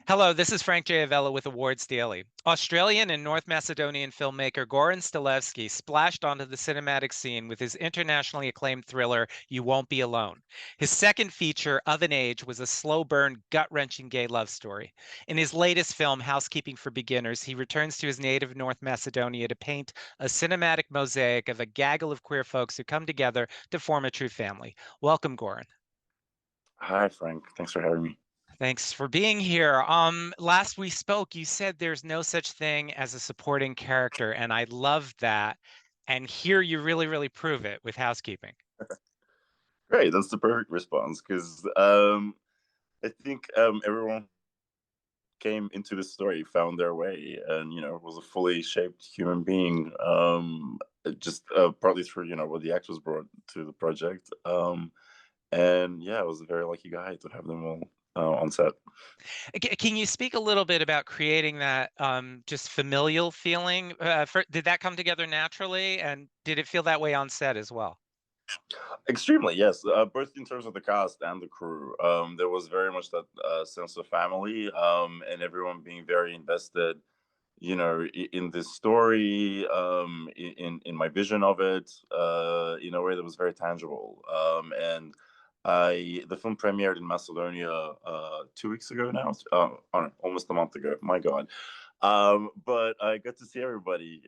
Hello, this is Frank J. Avella with Awards Daily. Australian and North Macedonian filmmaker Goran Stolevski splashed onto the cinematic scene with his internationally acclaimed thriller, You Won't Be Alone. His second feature, Of an Age, was a slow burn, gut wrenching gay love story. In his latest film, Housekeeping for Beginners, he returns to his native North Macedonia to paint a cinematic mosaic of a gaggle of queer folks who come together to form a true family. Welcome, Goran. Hi, Frank. Thanks for having me. Thanks for being here. Last we spoke, you said there's no such thing as a supporting character, and I love that. And here you really, really prove it with housekeeping. Great, that's the perfect response because I think everyone came into this story, found their way, and was a fully shaped human being. Just partly through what the actors brought to the project. And yeah, I was a very lucky guy to have them all on set. Can you speak a little bit about creating that just familial feeling? Did that come together naturally, and did it feel that way on set as well? Extremely, yes. Both in terms of the cast and the crew, there was very much that sense of family, and everyone being very invested, in this story, in my vision of it, in a way that was very tangible. And the film premiered in Macedonia 2 weeks ago now, almost a month ago. My God. But I got to see everybody,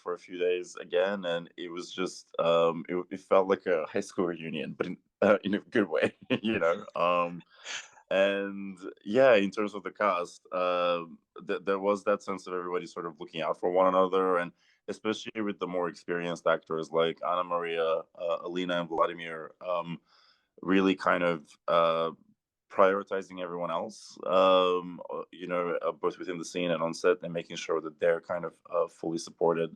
for a few days again, and it was just, it felt like a high school reunion, but in a good way, and yeah, in terms of the cast, there was that sense of everybody sort of looking out for one another, and especially with the more experienced actors like Anna Maria, Alina, and Vladimir, really kind of prioritizing everyone else, both within the scene and on set, and making sure that they're kind of fully supported.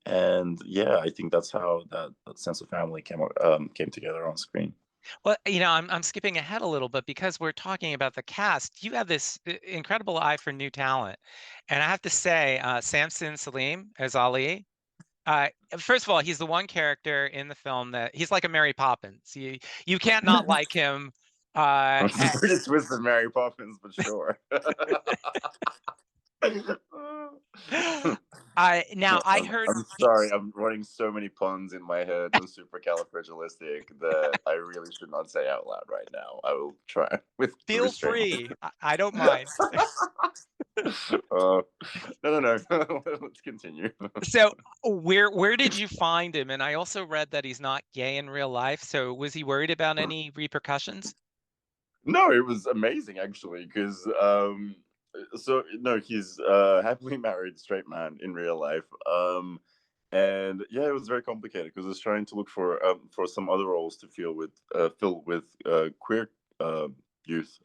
And yeah, I think that's how that sense of family came together on screen. Well, I'm skipping ahead a little bit because we're talking about the cast. You have this incredible eye for new talent, and I have to say, Samson Salim as Ali. First of all, he's the one character in the film that he's like a Mary Poppins. You can't not like him. Uh, It's a pretty twisted Mary Poppins, but sure. now I heard I'm sorry, I'm running so many puns in my head and supercalifragilistic that I really should not say out loud right now. I will try with feel restraint. free. I don't mind. No, no, no. Let's continue. So where did you find him? And I also read that he's not gay in real life. So was he worried about any repercussions? No, it was amazing actually, because so no, he's happily married straight man in real life. And yeah, it was very complicated because I was trying to look for some other roles to fill with queer youth.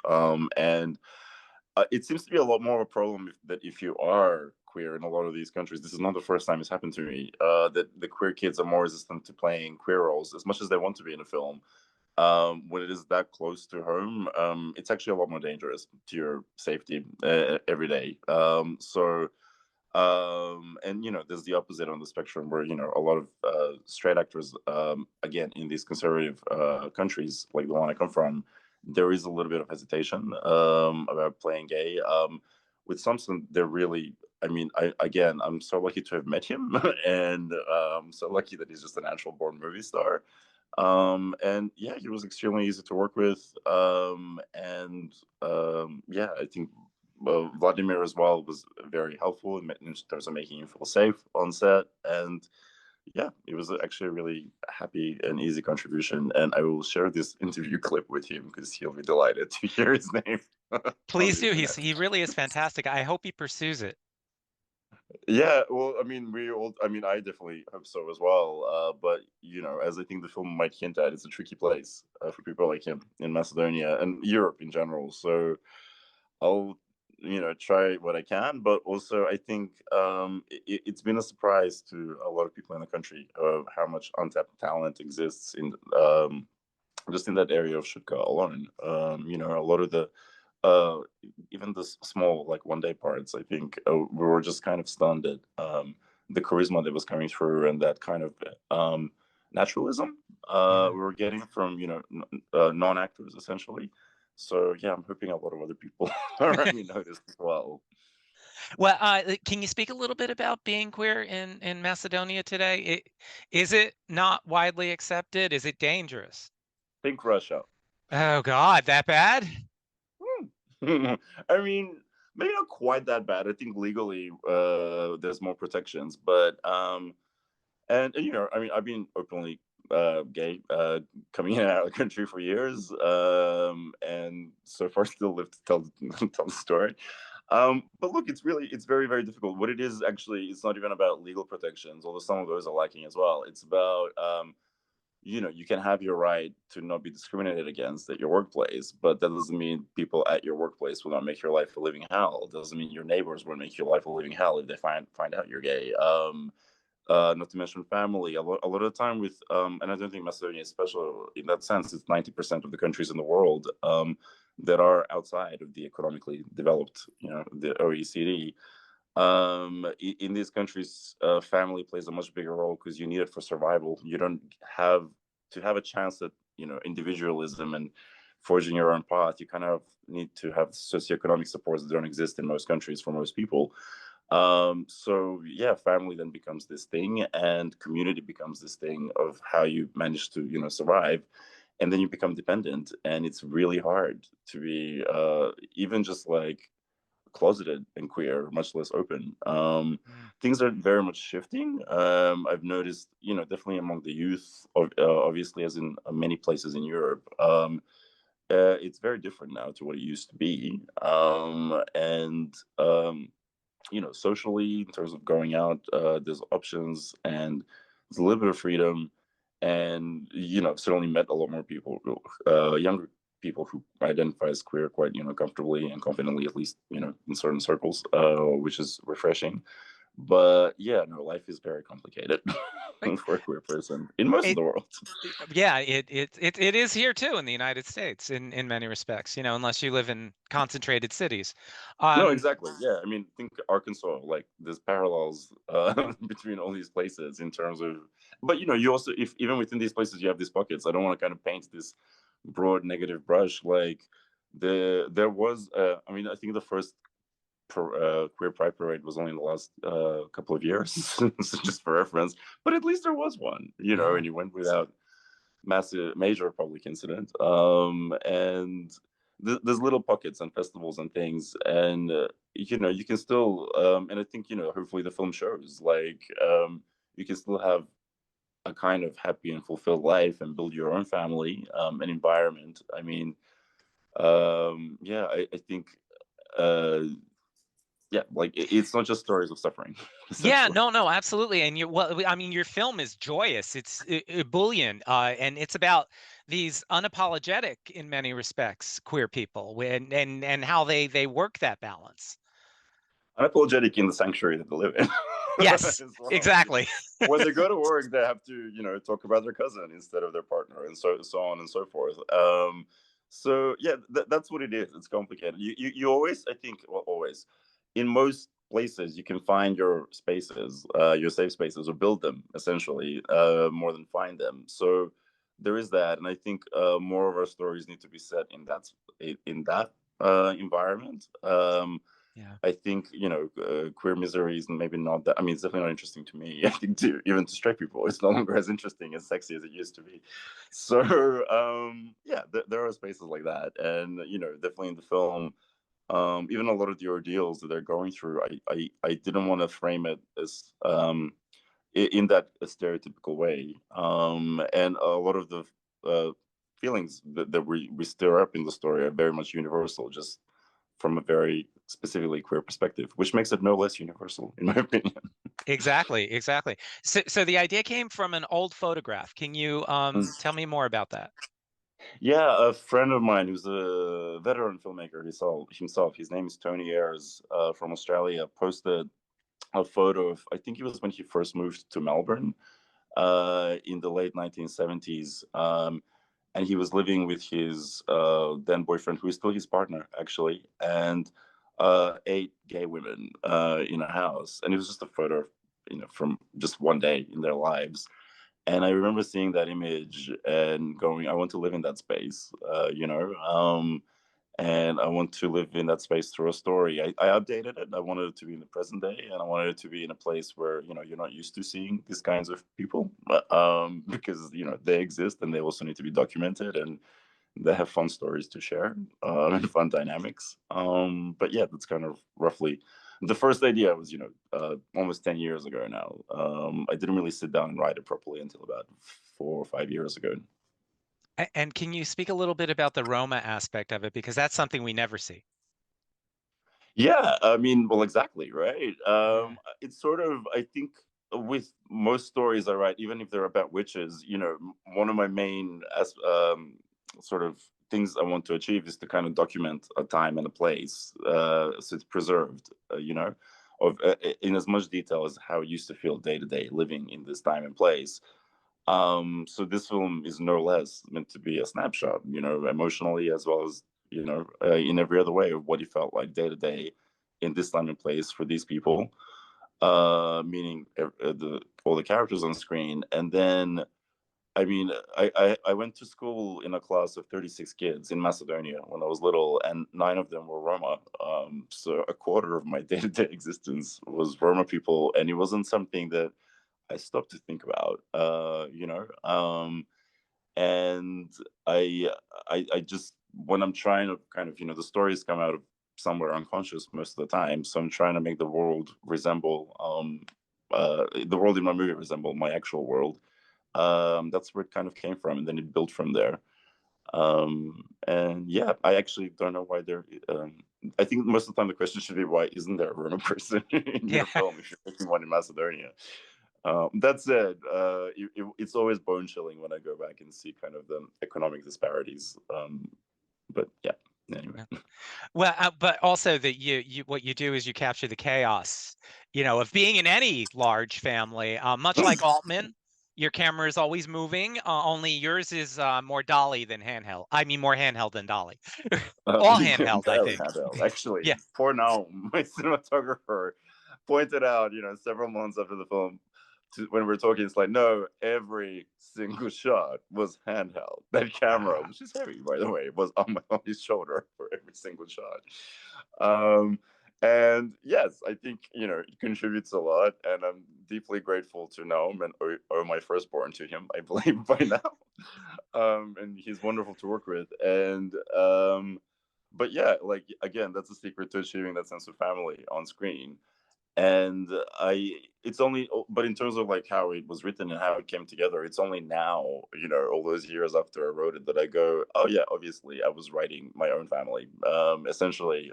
And it seems to be a lot more of a problem that if you are queer in a lot of these countries, this is not the first time it's happened to me. That the queer kids are more resistant to playing queer roles as much as they want to be in a film. When it is that close to home, it's actually a lot more dangerous to your safety every day. And there's the opposite on the spectrum where a lot of straight actors, again, in these conservative countries like the one I come from, there is a little bit of hesitation about playing gay. With Samson, they're really. I mean, I'm so lucky to have met him, and so lucky that he's just a natural born movie star. And yeah, he was extremely easy to work with. And yeah, I think Vladimir as well was very helpful in terms of making you feel safe on set. And yeah, it was actually a really happy and easy contribution. And I will share this interview clip with him because he'll be delighted to hear his name on Please the do. internet. He really is fantastic. I hope he pursues it. Yeah, well, I mean, I definitely hope so as well. But as I think the film might hint at, it's a tricky place for people like him in Macedonia and Europe in general. So I'll, try what I can. But also, I think it's been a surprise to a lot of people in the country of how much untapped talent exists in just in that area of Stuttgart alone. A lot of the uh, even the small like one day parts, I think we were just kind of stunned at the charisma that was coming through and that kind of naturalism Yeah. we were getting from non actors essentially. So yeah, I'm hoping a lot of other people around me notice as well. Well, can you speak a little bit about being queer in Macedonia today? Is it not widely accepted? Is it dangerous? Think Russia. Oh God, that bad? I mean, maybe not quite that bad. I think legally, there's more protections, but and you know, I mean, I've been openly gay, coming in and out of the country for years, and so far still live to tell tell the story. But look, it's very very difficult. What it is actually, it's not even about legal protections, although some of those are lacking as well. It's about you know, you can have your right to not be discriminated against at your workplace, but that doesn't mean people at your workplace will not make your life a living hell. It doesn't mean your neighbors will make your life a living hell if they find out you're gay. Not to mention family. A lot of the time with, and I don't think Macedonia is special in that sense. It's 90% of the countries in the world that are outside of the economically developed, you know, the OECD. In these countries, family plays a much bigger role because you need it for survival. You don't have to have a chance at, you know, individualism and forging your own path. You kind of need to have socioeconomic supports that don't exist in most countries for most people. So yeah, family then becomes this thing, and community becomes this thing of how you manage to, you know, survive. And then you become dependent, and it's really hard to be even just like closeted and queer, much less open. Mm. Things are very much shifting. I've noticed, you know, definitely among the youth, obviously, as in many places in Europe. It's very different now to what it used to be. And you know, socially, in terms of going out, there's options and there's a little bit of freedom. And, you know, I've certainly met a lot more people, younger people who identify as queer quite, you know, comfortably and confidently, at least, you know, in certain circles, which is refreshing. But yeah, no, life is very complicated Like, for a queer person in most of It, the world. yeah, it is here too in the United States in many respects, you know, unless you live in concentrated cities. No, Um, exactly. Yeah, I mean, think Arkansas. Like, there's parallels between all these places in terms of, but you know, you also, if even within these places, you have these pockets. I don't want to kind of paint this broad negative brush. Like, there was, I mean, I think the first queer pride parade was only in the last couple of years, so just for reference. But at least there was one, you know, yeah. and you went without massive major public incident. And there's little pockets and festivals and things, and you know, you can still and I think, you know, hopefully the film shows like you can still have a kind of happy and fulfilled life and build your own family and environment. I mean, yeah, I think uh yeah, like it's not just stories of suffering Yeah, essentially. no, no, absolutely. And I mean, your film is joyous. It's ebullient, and it's about these unapologetic, in many respects, queer people, and how they work that balance. Unapologetic in the sanctuary that they live in Yes, as well. You know, exactly. when they go to work, they have to, you know, talk about their cousin instead of their partner, and so on and so forth. So yeah, that's what it is. It's complicated. You always, I think, well, always, in most places, you can find your spaces, your safe spaces, or build them essentially, more than find them. So there is that, and I think more of our stories need to be set in that environment. Yeah. I think, you know, queer misery is maybe not that. I mean, it's definitely not interesting to me. I think to even to straight people, it's no longer as interesting as sexy as it used to be. So yeah, there are spaces like that, and you know, definitely in the film, even a lot of the ordeals that they're going through, I didn't want to frame it as in that stereotypical way, and a lot of the feelings that we stir up in the story are very much universal, just from a very specifically queer perspective, which makes it no less universal, in my opinion. Exactly, exactly. So the idea came from an old photograph. Can you tell me more about that? Yeah, a friend of mine who's a veteran filmmaker himself, his name is Tony Ayres from Australia, posted a photo of, I think it was when he first moved to Melbourne in the late 1970s. And he was living with his then boyfriend, who is still his partner, actually, and eight gay women in a house. And it was just a photo, you know, from just one day in their lives. And I remember seeing that image and going, I want to live in that space, you know. and I want to live in that space through a story. I updated it. I wanted it to be in the present day, and I wanted it to be in a place where you're not used to seeing these kinds of people, because they exist and they also need to be documented, and they have fun stories to share, and fun dynamics. But yeah, that's kind of roughly the first idea was almost 10 years ago now. I didn't really sit down and write it properly until about 4 or 5 years ago. And can you speak a little bit about the Roma aspect of it? Because that's something we never see. Yeah, I mean, well, exactly, right? Yeah. It's sort of, I think, with most stories I write, even if they're about witches, one of my main sort of things I want to achieve is to kind of document a time and a place, so it's preserved, in as much detail as how it used to feel day to day living in this time and place. So this film is no less meant to be a snapshot, emotionally as well as in every other way of what it felt like day to day in this time and place for these people. Meaning all the characters on screen, and then I mean, I went to school in a class of 36 kids in Macedonia when I was little, and 9 of them were Roma. So a quarter of my day to day existence was Roma people, and it wasn't something that I stopped to think about. And I just when I'm trying to kind of the stories come out of somewhere unconscious most of the time, so I'm trying to make the world resemble the world in my movie resemble my actual world. That's where it kind of came from, and then it built from there. And yeah, I actually don't know why there. I think most of the time the question should be, why isn't there a Roma person in Yeah. your film if you're making one in Macedonia? That said, it's always bone chilling when I go back and see kind of the economic disparities. But yeah, anyway. Well, but also that you what you do is you capture the chaos, of being in any large family. Much like Altman, your camera is always moving. Only yours is more dolly than handheld. I mean, more handheld than dolly. All handheld, I Entirely think. handheld. Actually, Yeah. poor now, my cinematographer pointed out, several months after the film, when we were talking, it's like, no, every single shot was handheld. That camera, Ah. which is heavy, by the way, was on his shoulder for every single shot. Um, and yes, I think it contributes a lot, and I'm deeply grateful to Naum and owe my firstborn to him, I believe, by now. And he's wonderful to work with, and but yeah, like again, that's the secret to achieving that sense of family on screen. And it's only, but in terms of like how it was written and how it came together, it's only now, all those years after I wrote it, that I go, oh yeah, obviously I was writing my own family. Essentially,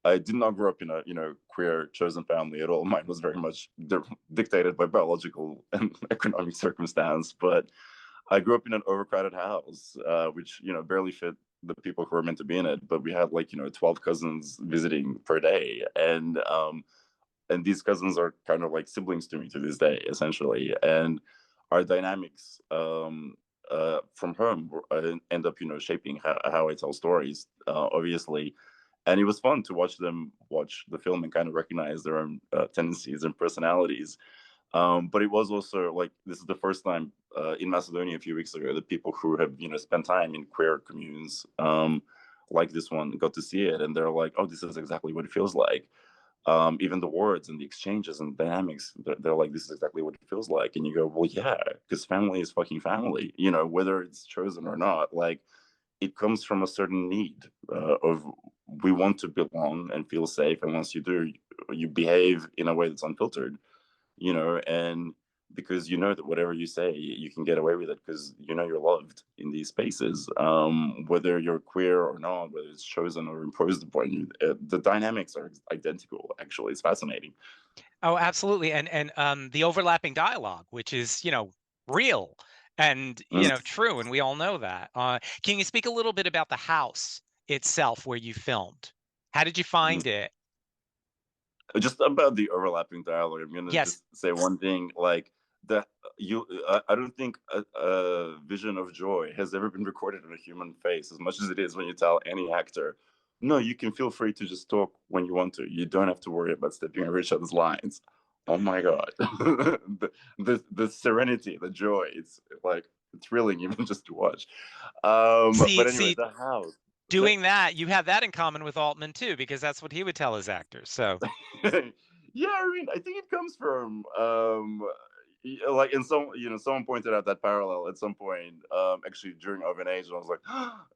I did not grow up in a queer chosen family at all. Mine was very much dictated by biological and economic circumstance, but I grew up in an overcrowded house, which barely fit the people who were meant to be in it. But we had like 12 cousins visiting per day, and these cousins are kind of like siblings to me to this day, essentially. And our dynamics from home end up shaping how I tell stories, obviously. And it was fun to watch them watch the film and kind of recognize their own tendencies and personalities. But it was also like, this is the first time in Macedonia a few weeks ago that people who have spent time in queer communes like this one got to see it, and they're like, oh, this is exactly what it feels like. Even the words and the exchanges and dynamics, they're like, this is exactly what it feels like. And you go, well, yeah, because family is fucking family, whether it's chosen or not. Like, it comes from a certain need of, we want to belong and feel safe, and once you do, you behave in a way that's unfiltered, and because that whatever you say, you can get away with it because you're loved in these spaces, whether you're queer or not, whether it's chosen or imposed upon you. The dynamics are identical. Actually, it's fascinating. Oh, absolutely. And the overlapping dialogue, which is, real and, Mm-hmm. true, and we all know that. Can you speak a little bit about the house itself where you filmed? How did you find it? Just about the overlapping dialogue, I'm gonna Yes. just say one thing. Like, the I don't think a vision of joy has ever been recorded in a human face as much as it is when you tell any actor, no, you can feel free to just talk when you want to. You don't have to worry about stepping over each other's lines. Oh my god, the serenity, the joy, it's like thrilling even just to watch. See, But anyway, see, the house. doing that, you have that in common with Altman too, because that's what he would tell his actors. So Yeah, I mean, I think it comes from like in some, someone pointed out that parallel at some point, actually during of an age, and I was like,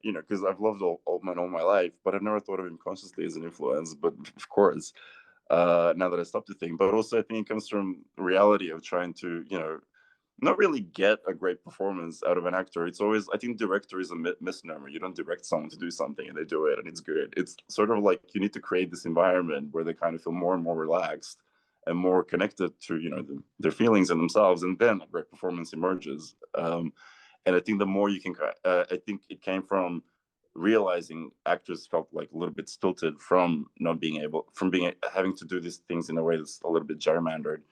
because I've loved Altman all my life, but I've never thought of him consciously as an influence. But of course, now that I stopped to think, but also I think it comes from reality of trying to, not really get a great performance out of an actor. It's always, I think director is a misnomer. You don't direct someone to do something and they do it and it's good. It's sort of like you need to create this environment where they kind of feel more and more relaxed and more connected to, their feelings and themselves, and then a great performance emerges. And I think the more you can, I think it came from realizing actors felt like a little bit stilted from not being able, from being having to do these things in a way that's a little bit gerrymandered,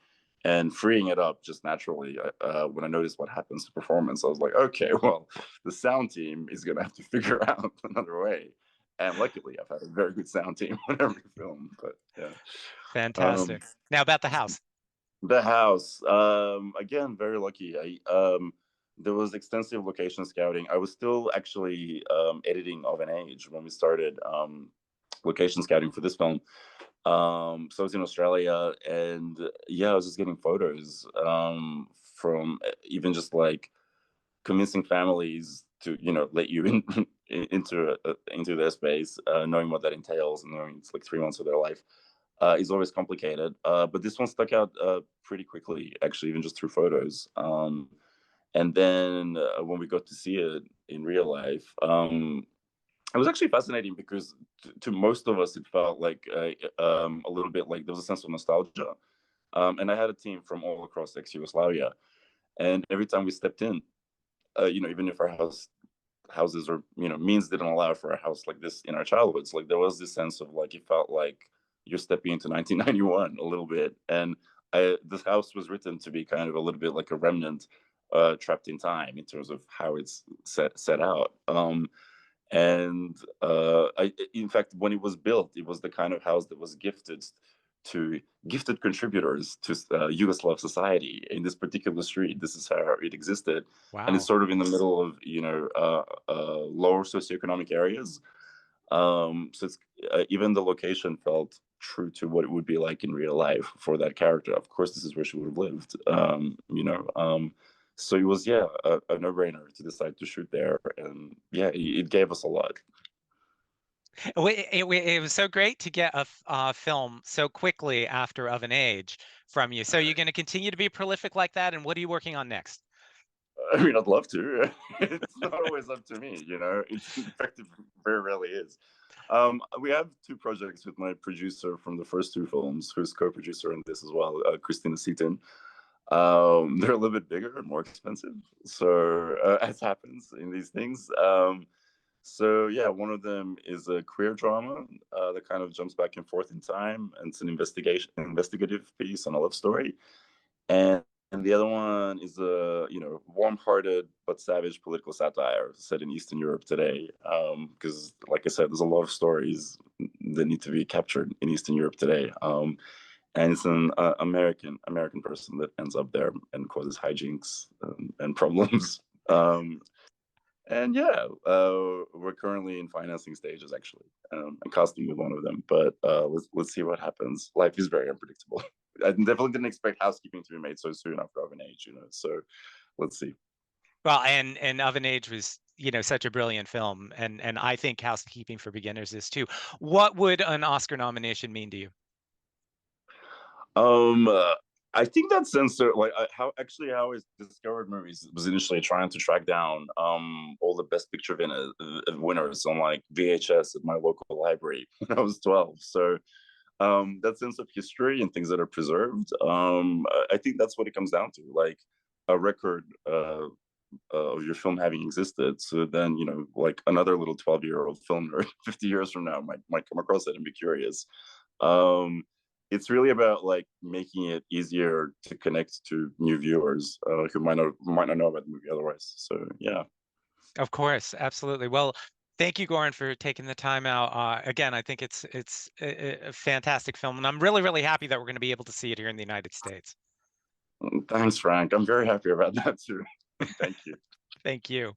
and freeing it up just naturally. When I noticed what happens to performance, I was like, okay, well, the sound team is gonna have to figure out another way. And luckily, I've had a very good sound team on every film. But yeah, fantastic. Now about the house. the house, again, very lucky. There was extensive location scouting. I was still actually editing of an age when we started location scouting for this film. So I was in Australia, and yeah, I was just getting photos from even just like convincing families to let you in into their space, knowing what that entails, and knowing it's like 3 months of their life is always complicated. But this one stuck out pretty quickly, actually, even just through photos. And then when we got to see it in real life, it was actually fascinating because to most of us, it felt like a little bit like there was a sense of nostalgia. And I had a team from all across ex-Yugoslavia, and every time we stepped in, even if our houses or means didn't allow for a house like this in our childhoods, like there was this sense of like it felt like you're stepping into 1991 a little bit. And this house was written to be kind of a little bit like a remnant trapped in time in terms of how it's set out. And in fact, when it was built, it was the kind of house that was gifted contributors to Yugoslav society in this particular street. This is how it existed, and it's Wow. sort of in the middle of lower socioeconomic areas. So it's even the location felt true to what it would be like in real life for that character. Of course, this is where she would have lived. So it was, yeah, a no-brainer to decide to shoot there, and yeah, it gave us a lot. It was so great to get a film so quickly after Of an Age from you. So you're going to continue to be prolific like that, and what are you working on next? I mean, I'd love to. It's not always up to me, It's, in fact, it very rarely is. We have two projects with my producer from the first two films, who's co-producer in this as well, Christina Seaton. They're a little bit bigger and more expensive, so as happens in these things. So yeah, one of them is a queer drama that kind of jumps back and forth in time, and it's an investigative piece on a love story. And the other one is a warm-hearted but savage political satire set in Eastern Europe today. Because, like I said, there's a lot of stories that need to be captured in Eastern Europe today. And it's an American person that ends up there and causes hijinks and problems. And yeah, we're currently in financing stages, actually, and casting with one of them. But let's see what happens. Life is very unpredictable. I definitely didn't expect Housekeeping to be made so soon after Of an Age, So let's see. Well, and Of an Age was, such a brilliant film, and I think Housekeeping for Beginners is too. What would an Oscar nomination mean to you? Um, uh, I think that sense of like how I discovered movies was initially trying to track down all the best picture winners on like VHS at my local library when I was 12. So that sense of history and things that are preserved, I think that's what it comes down to, like a record of your film having existed. So then like another little 12-year-old film or 50 years from now might come across it and be curious. um it's really about like making it easier to connect to new viewers who might not know about the movie otherwise. So yeah. Of course, absolutely. Well, thank you, Goran, for taking the time out. Again, I think it's a fantastic film, and I'm really, really happy that we're going to be able to see it here in the United States. Thanks, Frank. I'm very happy about that too. Thank you. Thank you.